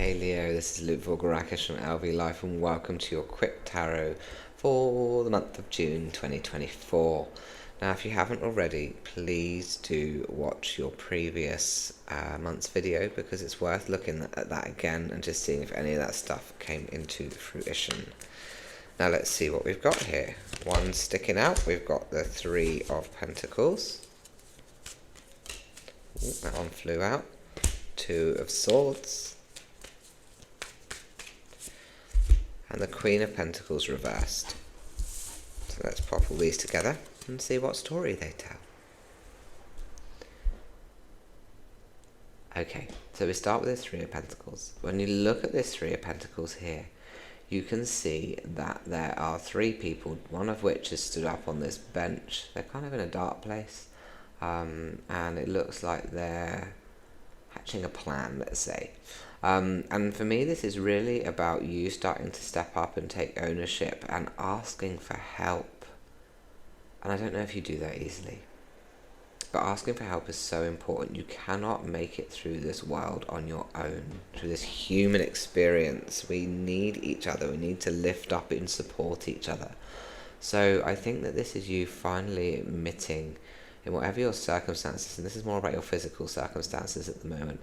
Hey Leo, this is Luke Voulgarakis from LV Life and welcome to your quick tarot for the month of June 2024. Now if you haven't already, please do watch your previous month's video because it's worth looking at that again and just seeing if any of that stuff came into fruition. Now let's see what we've got here. One sticking out, we've got the Three of Pentacles. Ooh, that one flew out. Two of Swords. And the Queen of Pentacles reversed. So let's pop all these together and see what story they tell. Okay, so we start with the Three of Pentacles. When you look at this Three of Pentacles here, you can see that there are three people, one of which is stood up on this bench. They're kind of in a dark place, and it looks like they're hatching a plan, let's say. And for me, this is really about you starting to step up and take ownership and asking for help. And I don't know if you do that easily, but asking for help is so important. You cannot make it through this world on your own, through this human experience. We need each other. We need to lift up and support each other. So I think that this is you finally admitting, in whatever your circumstances, and this is more about your physical circumstances at the moment,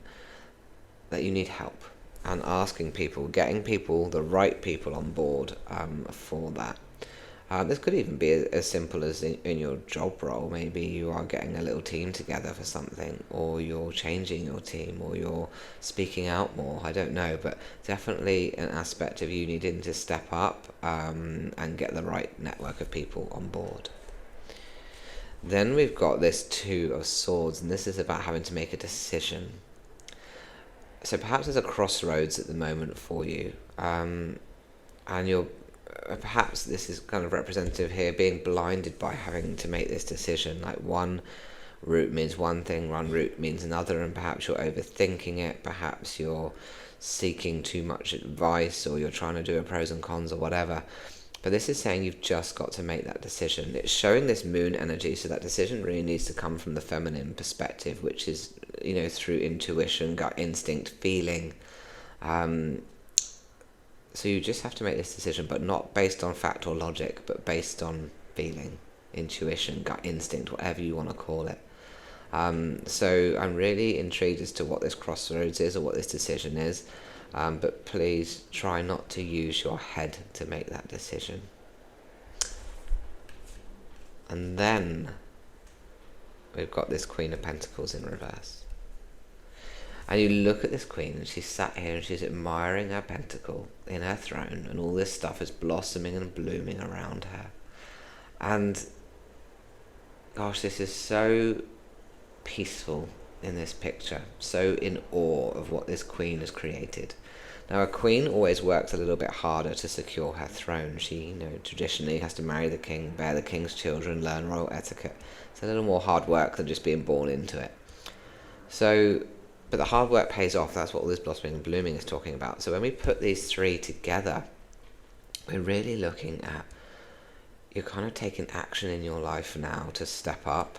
that you need help, and asking people, getting people, the right people on board for that. This could even be as simple as in your job role. Maybe you are getting a little team together for something, or you're changing your team, or you're speaking out more. I don't know, but definitely an aspect of you needing to step up and get the right network of people on board. Then we've got this Two of Swords, and this is about having to make a decision. So perhaps there's a crossroads at the moment for you, and you're perhaps this is kind of representative here, being blinded by having to make this decision. Like one route means one thing, one route means another, and perhaps you're overthinking it. Perhaps you're seeking too much advice, or you're trying to do a pros and cons or whatever. But this is saying you've just got to make that decision. It's showing this moon energy, so that decision really needs to come from the feminine perspective, which is, through intuition, gut instinct, feeling. So you just have to make this decision, but not based on fact or logic, but based on feeling, intuition, gut instinct, whatever you want to call it. So I'm really intrigued as to what this crossroads is, or what this decision is. But please try not to use your head to make that decision. And then we've got this Queen of Pentacles in reverse. And you look at this queen, and she's sat here and she's admiring her pentacle in her throne, and all this stuff is blossoming and blooming around her. And gosh, this is so peaceful in this picture, so in awe of what this queen has created. Now, a queen always works a little bit harder to secure her throne. She, traditionally has to marry the king, bear the king's children, learn royal etiquette. It's a little more hard work than just being born into it. But the hard work pays off. That's what all this blossoming and blooming is talking about. So when we put these three together, we're really looking at, you're kind of taking action in your life now to step up.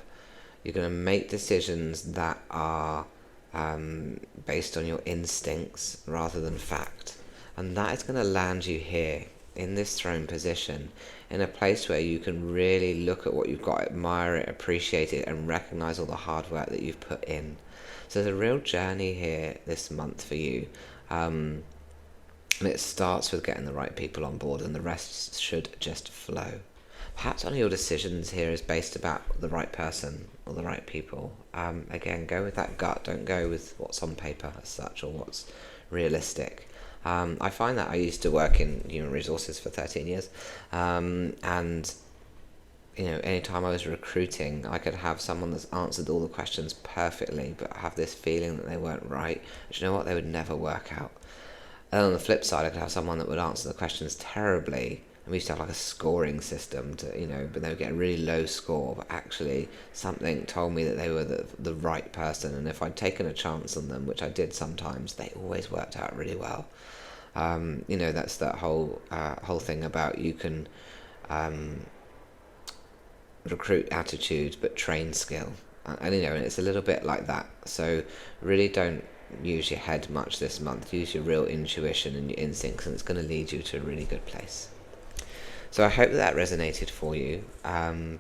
You're going to make decisions that are based on your instincts rather than fact. And that is going to land you here in this throne position, in a place where you can really look at what you've got, admire it, appreciate it, and recognize all the hard work that you've put in. So there's a real journey here this month for you. And it starts with getting the right people on board, and the rest should just flow. Perhaps one of your decisions here is based about the right person or the right people. Again, go with that gut. Don't go with what's on paper as such, or what's realistic. I find that I used to work in human resources for 13 years. And anytime I was recruiting, I could have someone that's answered all the questions perfectly, but have this feeling that they weren't right. But you know what? They would never work out. And on the flip side, I could have someone that would answer the questions terribly. And we used to have like a scoring system but they would get a really low score, but actually something told me that they were the right person. And if I'd taken a chance on them, which I did sometimes, they always worked out really well. That's that whole thing about you can recruit attitude but train skill, and it's a little bit like that. So really don't use your head much this month. Use your real intuition and your instincts, and it's going to lead you to a really good place. So I hope that resonated for you.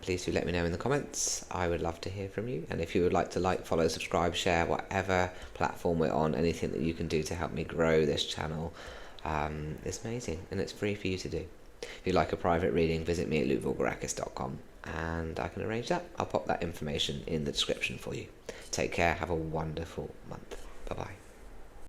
Please do let me know in the comments. I would love to hear from you. And if you would like to like, follow, subscribe, share, whatever platform we're on, anything that you can do to help me grow this channel, it's amazing, and it's free for you to do. If you'd like a private reading, visit me at lvlife.com and I can arrange that. I'll pop that information in the description for you. Take care. Have a wonderful month. Bye-bye.